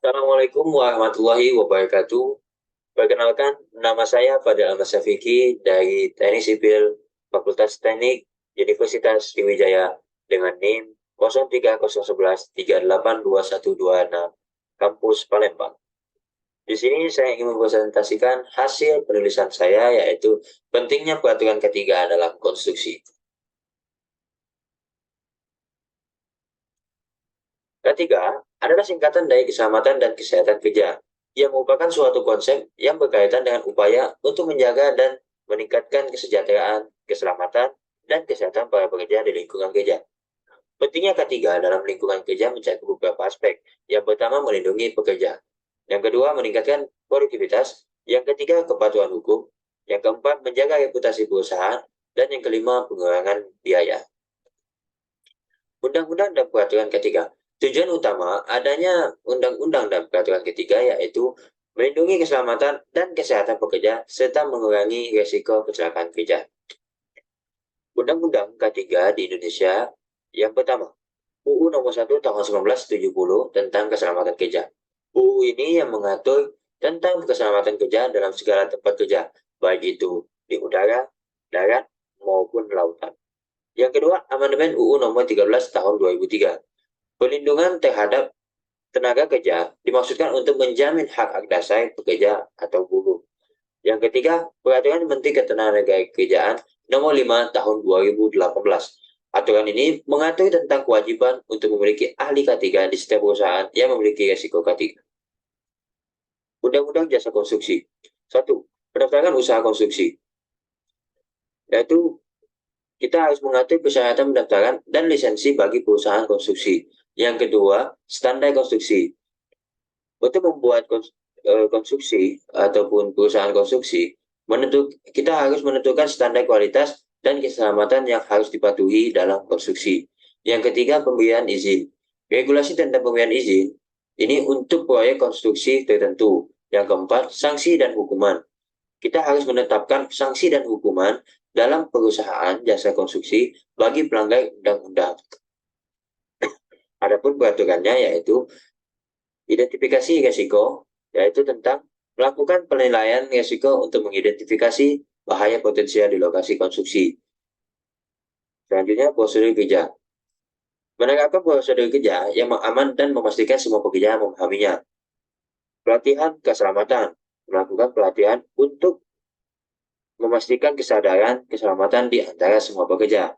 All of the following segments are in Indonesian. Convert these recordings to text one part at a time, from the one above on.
Assalamualaikum warahmatullahi wabarakatuh. Perkenalkan, nama saya Fadil Ahmad Syafiqi dari Teknik Sipil Fakultas Teknik Universitas Sriwijaya dengan NIM 0301138226 Kampus Palembang. Di sini saya ingin mempresentasikan hasil penulisan saya, yaitu pentingnya peraturan ketiga dalam konstruksi. Ketiga adalah singkatan dari keselamatan dan kesehatan kerja, yang merupakan suatu konsep yang berkaitan dengan upaya untuk menjaga dan meningkatkan kesejahteraan, keselamatan, dan kesehatan para pekerja di lingkungan kerja. Pentingnya ketiga dalam lingkungan kerja mencakup beberapa aspek. Yang pertama, melindungi pekerja. Yang kedua, meningkatkan produktivitas. Yang ketiga, kepatuhan hukum. Yang keempat, menjaga reputasi perusahaan. Dan yang kelima, pengurangan biaya. Undang-undang dan peraturan ketiga. Tujuan utama adanya undang-undang dan peraturan ketiga yaitu melindungi keselamatan dan kesehatan pekerja serta mengurangi risiko kecelakaan kerja. Undang-undang ketiga di Indonesia yang pertama, UU Nomor 1 Tahun 1970 tentang keselamatan kerja. UU ini yang mengatur tentang keselamatan kerja dalam segala tempat kerja, baik itu di udara, darat, maupun lautan. Yang kedua, Amandemen UU Nomor 13 Tahun 2003. Perlindungan terhadap tenaga kerja dimaksudkan untuk menjamin hak dasar pekerja atau buruh. Yang ketiga, Peraturan Menteri Ketenagakerjaan Nomor 5 Tahun 2018. Aturan ini mengatur tentang kewajiban untuk memiliki ahli K3 di setiap perusahaan yang memiliki risiko K3. Undang-Undang Jasa Konstruksi. 1. Pendaftaran usaha konstruksi. Yaitu kita harus mengatur persyaratan pendaftaran dan lisensi bagi perusahaan konstruksi. Yang kedua, standar konstruksi. Untuk membuat konstruksi ataupun perusahaan konstruksi, kita harus menentukan standar kualitas dan keselamatan yang harus dipatuhi dalam konstruksi. Yang ketiga, pemberian izin. Regulasi tentang pemberian izin ini untuk proyek konstruksi tertentu. Yang keempat, sanksi dan hukuman. Kita harus menetapkan sanksi dan hukuman dalam perusahaan jasa konstruksi bagi pelanggar undang-undang. Adapun peraturannya yaitu identifikasi risiko, yaitu tentang melakukan penilaian risiko untuk mengidentifikasi bahaya potensial di lokasi konstruksi. Selanjutnya, prosedur kerja. Menerapkan prosedur kerja yang aman dan memastikan semua pekerja memahaminya. Pelatihan keselamatan. Melakukan pelatihan untuk memastikan kesadaran keselamatan di antara semua pekerja.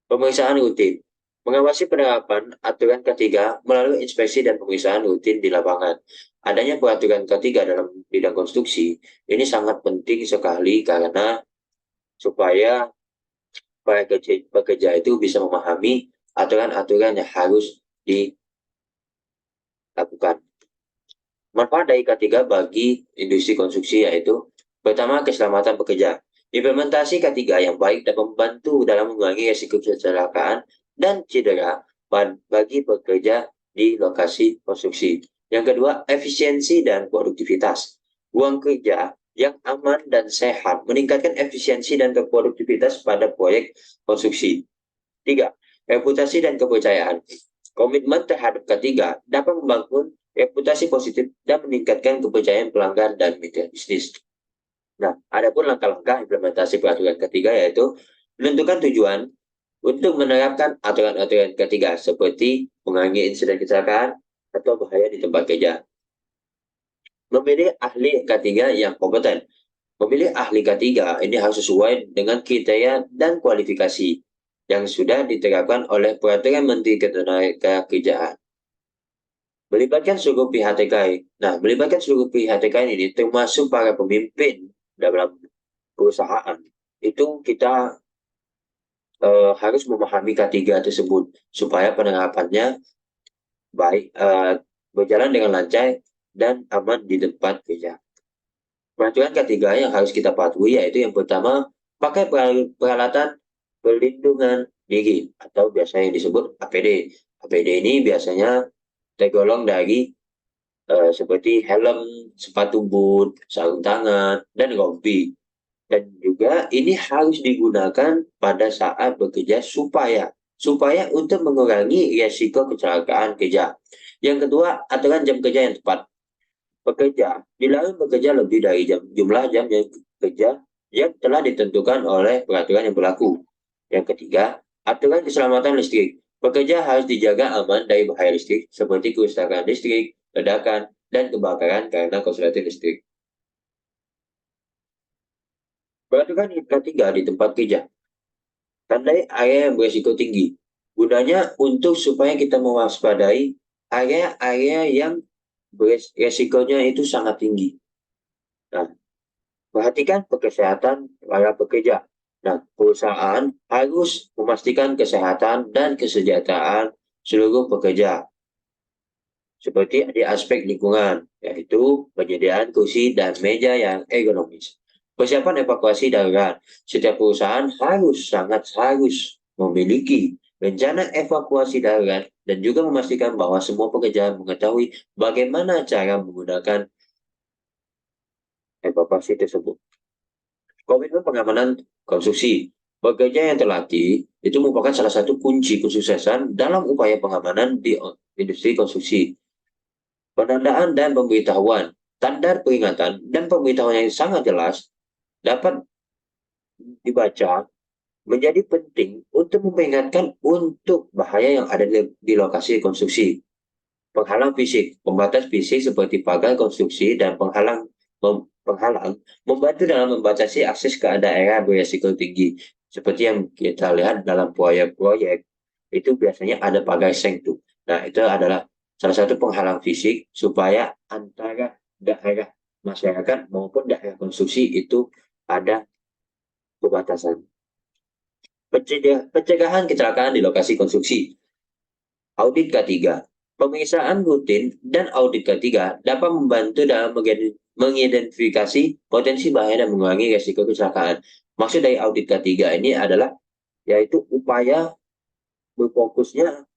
Pemeriksaan rutin. Mengawasi penerapan aturan ketiga melalui inspeksi dan pemeriksaan rutin di lapangan. Adanya peraturan ketiga dalam bidang konstruksi ini sangat penting sekali karena supaya para pekerja itu bisa memahami aturan-aturan yang harus dilakukan. Manfaat dari K3 bagi industri konstruksi yaitu pertama, keselamatan pekerja. Implementasi K3 yang baik dapat membantu dalam mengurangi risiko kecelakaan dan cedera bagi pekerja di lokasi konstruksi. Yang kedua, efisiensi dan produktivitas. Ruang kerja yang aman dan sehat meningkatkan efisiensi dan produktivitas pada proyek konstruksi. Tiga, reputasi dan kepercayaan. Komitmen terhadap K3 dapat membangun reputasi positif dan meningkatkan kepercayaan pelanggan dan mitra bisnis. Nah, ada pun langkah-langkah implementasi peraturan ketiga yaitu menentukan tujuan untuk menerapkan aturan-aturan ketiga seperti mengurangi insiden kecelakaan atau bahaya di tempat kerja. Memilih ahli K3 yang kompeten. Memilih ahli K3 ini harus sesuai dengan kriteria dan kualifikasi yang sudah diterapkan oleh Peraturan Menteri Ketenagakerjaan. Melibatkan seluruh pihak terkait. Nah, melibatkan seluruh pihak terkait ini termasuk para pemimpin dalam perusahaan. Itu kita harus memahami K3 tersebut supaya penerapannya baik berjalan dengan lancar dan aman di tempat kerja. Peraturan K3 yang harus kita patuhi yaitu yang pertama, pakai peralatan perlindungan diri atau biasanya yang disebut APD. APD ini biasanya tergolong dari seperti helm, sepatu boot, sarung tangan, dan rompi. Dan juga ini harus digunakan pada saat bekerja supaya untuk mengurangi risiko kecelakaan kerja. Yang kedua, aturan jam kerja yang tepat. Pekerja dilarang bekerja lebih dari jumlah jam yang kerja yang telah ditentukan oleh peraturan yang berlaku. Yang ketiga, aturan keselamatan listrik. Pekerja harus dijaga aman dari bahaya listrik seperti kerusakan listrik, ledakan, dan kebakaran karena korsleting listrik. Peraturan yang ketiga di tempat kerja. Tandai area yang berisiko tinggi. Gunanya untuk supaya kita mewaspadai area-area yang resikonya itu sangat tinggi. Nah, perhatikan kesehatan para pekerja. Nah, perusahaan harus memastikan kesehatan dan kesejahteraan seluruh pekerja, seperti di aspek lingkungan, yaitu penyediaan kursi dan meja yang ergonomis. Persiapan evakuasi darurat. Setiap perusahaan sangat harus memiliki rencana evakuasi darurat dan juga memastikan bahwa semua pekerja mengetahui bagaimana cara menggunakan evakuasi tersebut. Komitmen pengamanan konstruksi. Pekerja yang terlatih itu merupakan salah satu kunci kesuksesan dalam upaya pengamanan di industri konstruksi. Penandaan dan pemberitahuan, tanda peringatan dan pemberitahuan yang sangat jelas dapat dibaca menjadi penting untuk memperingatkan untuk bahaya yang ada di lokasi konstruksi. Penghalang fisik, pembatas fisik seperti pagar konstruksi dan penghalang membantu dalam membatasi akses ke daerah berisiko tinggi. Seperti yang kita lihat dalam proyek-proyek, itu biasanya ada pagar seng tuh. Nah, itu adalah salah satu penghalang fisik supaya antara daerah masyarakat maupun daerah konstruksi itu ada pembatasan. Pencegahan kecelakaan di lokasi konstruksi. Audit K3. Pemeriksaan rutin dan audit K3 dapat membantu dalam mengidentifikasi potensi bahaya dan mengurangi risiko kecelakaan. Maksud dari audit K3 ini adalah yaitu upaya berfokusnya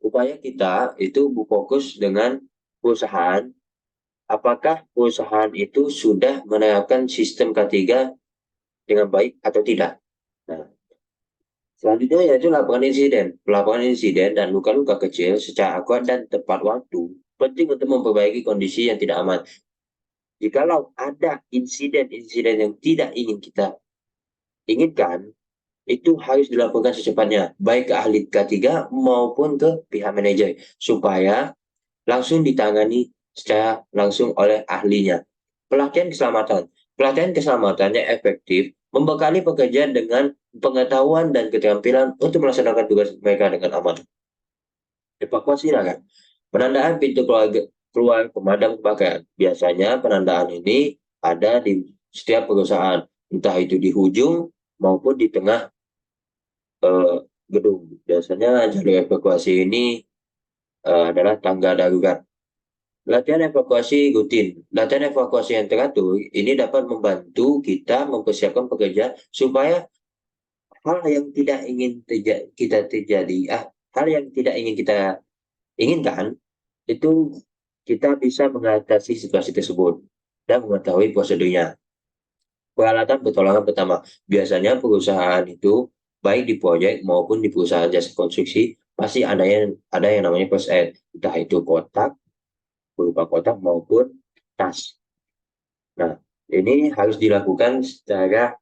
upaya kita itu berfokus dengan perusahaan, apakah perusahaan itu sudah menerapkan sistem K3 dengan baik atau tidak. Nah, selanjutnya yaitu laporan insiden. Pelaporan insiden dan luka-luka kecil secara akurat dan tepat waktu penting untuk memperbaiki kondisi yang tidak aman. Jikalau ada insiden-insiden yang tidak ingin kita inginkan, itu harus dilakukan secepatnya, baik ke ahli K3 maupun ke pihak manajer, supaya langsung ditangani secara langsung oleh ahlinya. Pelatihan keselamatan. Pelatihan keselamatan yang efektif membekali pekerja dengan pengetahuan dan keterampilan untuk melaksanakan tugas mereka dengan aman. Evakuasi darat. Penandaan pintu keluar pemadam kebakaran. Biasanya penandaan ini ada di setiap perusahaan, entah itu di ujung maupun di tengah gedung. Biasanya jalur evakuasi ini adalah tangga darurat. Latihan evakuasi rutin. Latihan evakuasi yang teratur ini dapat membantu kita mempersiapkan pekerja supaya hal yang tidak ingin hal yang tidak ingin kita inginkan itu kita bisa mengatasi situasi tersebut dan mengetahui prosedurnya. Peralatan pertolongan pertama. Biasanya perusahaan itu baik di proyek maupun di perusahaan jasa konstruksi pasti ada yang namanya first aid, entah itu kotak, berupa kotak maupun tas. Nah, ini harus dilakukan secara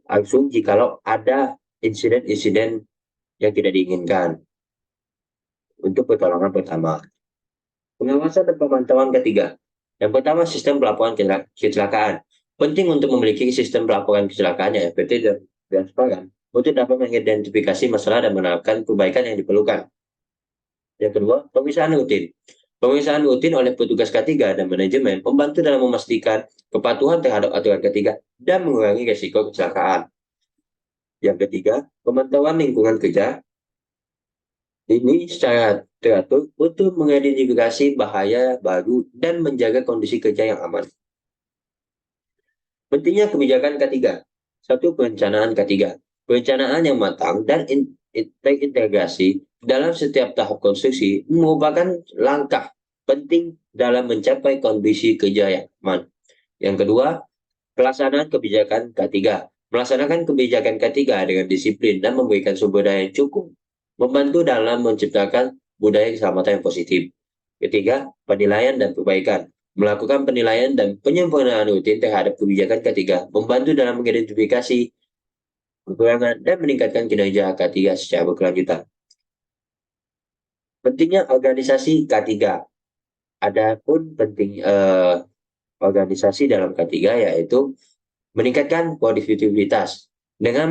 langsung jikalau ada insiden-insiden yang tidak diinginkan untuk pertolongan pertama. Pengawasan dan pemantauan ketiga. Yang pertama, sistem pelaporan kecelakaan. Penting untuk memiliki sistem pelaporan kecelakaan yang efektif dan transparan untuk dapat mengidentifikasi masalah dan menerapkan perbaikan yang diperlukan. Yang kedua, pemeriksaan rutin. Pemeriksaan rutin oleh petugas K3 dan manajemen membantu dalam memastikan kepatuhan terhadap aturan K3 dan mengurangi risiko kecelakaan. Yang ketiga, pemantauan lingkungan kerja. Ini secara teratur untuk mengidentifikasi bahaya baru dan menjaga kondisi kerja yang aman. Pentingnya kebijakan K3. Satu, perencanaan K3. Perencanaan yang matang dan terintegrasi dalam setiap tahap konstruksi merupakan langkah penting dalam mencapai kondisi kerja yang aman. Yang kedua, pelaksanaan kebijakan K3. Melaksanakan kebijakan K3 dengan disiplin dan memberikan sumber daya yang cukup membantu dalam menciptakan budaya keselamatan yang positif. Ketiga, penilaian dan perbaikan. Melakukan penilaian dan penyempurnaan rutin terhadap kebijakan ketiga, membantu dalam mengidentifikasi kekurangan dan meningkatkan kinerja K3 secara berkelanjutan. Pentingnya organisasi K3. Adapun penting organisasi dalam K3 yaitu meningkatkan produktivitas dengan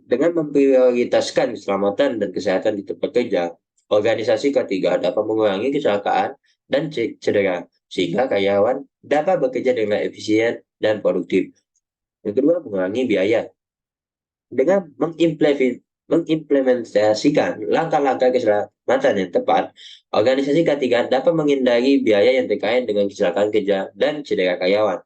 dengan memprioritaskan keselamatan dan kesehatan di tempat kerja. Organisasi K3 dapat mengurangi kecelakaan dan cedera sehingga karyawan dapat bekerja dengan efisien dan produktif. Yang kedua, mengurangi biaya dengan mengimplementasikan langkah-langkah keselamatan yang tepat. Organisasi K3 dapat menghindari biaya yang terkait dengan kecelakaan kerja dan cedera karyawan.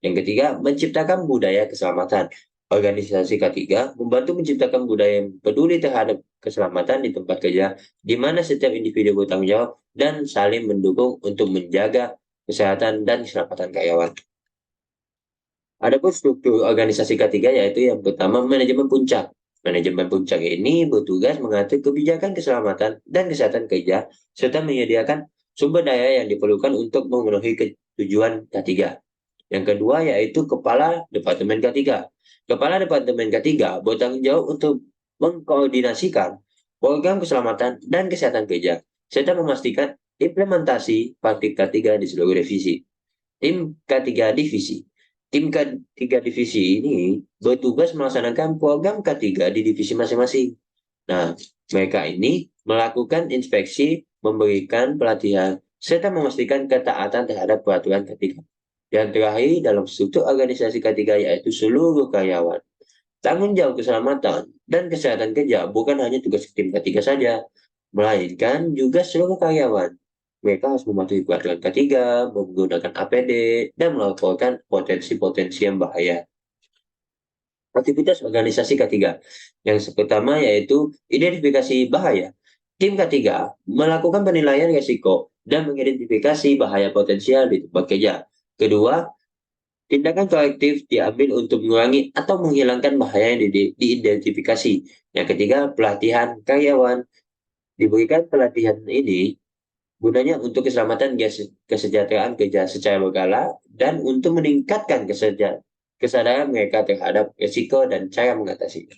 Yang ketiga, menciptakan budaya keselamatan. Organisasi K3 membantu menciptakan budaya yang peduli terhadap keselamatan di tempat kerja, di mana setiap individu bertanggung jawab dan saling mendukung untuk menjaga kesehatan dan keselamatan karyawan. Adapun struktur organisasi K3 yaitu yang pertama, manajemen puncak. Manajemen puncak ini bertugas mengatur kebijakan keselamatan dan kesehatan kerja, serta menyediakan sumber daya yang diperlukan untuk memenuhi tujuan K3. Yang kedua yaitu Kepala Departemen K3. Kepala Departemen K3 bertanggung jawab untuk mengkoordinasikan program keselamatan dan kesehatan kerja, serta memastikan implementasi praktik K3 di seluruh divisi. Tim K3 Divisi. Tim K3 Divisi ini bertugas melaksanakan program K3 di divisi masing-masing. Nah, mereka ini melakukan inspeksi, memberikan pelatihan, serta memastikan ketaatan terhadap peraturan K3. Yang terakhir dalam struktur organisasi K3 yaitu seluruh karyawan. Tanggung jawab keselamatan dan kesehatan kerja bukan hanya tugas tim K3 saja, melainkan juga seluruh karyawan. Mereka harus mematuhi peraturan K3, menggunakan APD, dan melaporkan potensi-potensi yang bahaya. Aktivitas organisasi K3. Yang pertama yaitu identifikasi bahaya. Tim K3 melakukan penilaian risiko dan mengidentifikasi bahaya potensial di tempat kerja. Kedua, tindakan kolektif diambil untuk mengurangi atau menghilangkan bahaya yang diidentifikasi. Yang ketiga, pelatihan karyawan. Diberikan pelatihan ini gunanya untuk keselamatan kesejahteraan kerja secara berkala dan untuk meningkatkan kesadaran mereka terhadap risiko dan cara mengatasinya.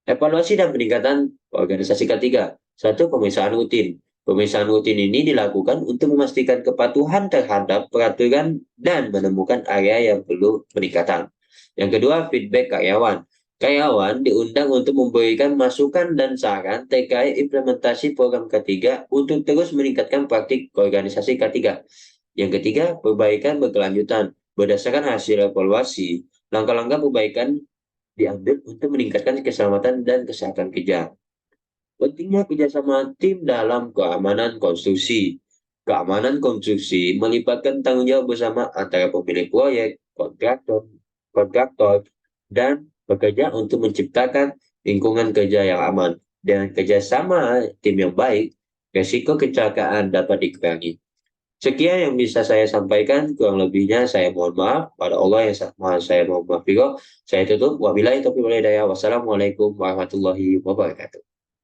Evaluasi dan peningkatan organisasi K3. Satu, pemeriksaan rutin. Pemeriksaan rutin ini dilakukan untuk memastikan kepatuhan terhadap peraturan dan menemukan area yang perlu peningkatan. Yang kedua, feedback karyawan. Karyawan diundang untuk memberikan masukan dan saran terkait implementasi program K3 untuk terus meningkatkan praktik organisasi K3. Yang ketiga, perbaikan berkelanjutan. Berdasarkan hasil evaluasi, langkah-langkah perbaikan diambil untuk meningkatkan keselamatan dan kesehatan kerja. Pentingnya kerjasama tim dalam keamanan konstruksi. Keamanan konstruksi melibatkan tanggung jawab bersama antara pemilik proyek, kontraktor, dan bekerja untuk menciptakan lingkungan kerja yang aman. Dengan kerjasama tim yang baik, resiko kecelakaan dapat dikurangi. Sekian yang bisa saya sampaikan, kurang lebihnya saya mohon maaf. Pada Allah yang maha saya mohon maaf. Saya tutup. Wabillahi taufiq wal hidayah. Wassalamualaikum warahmatullahi wabarakatuh.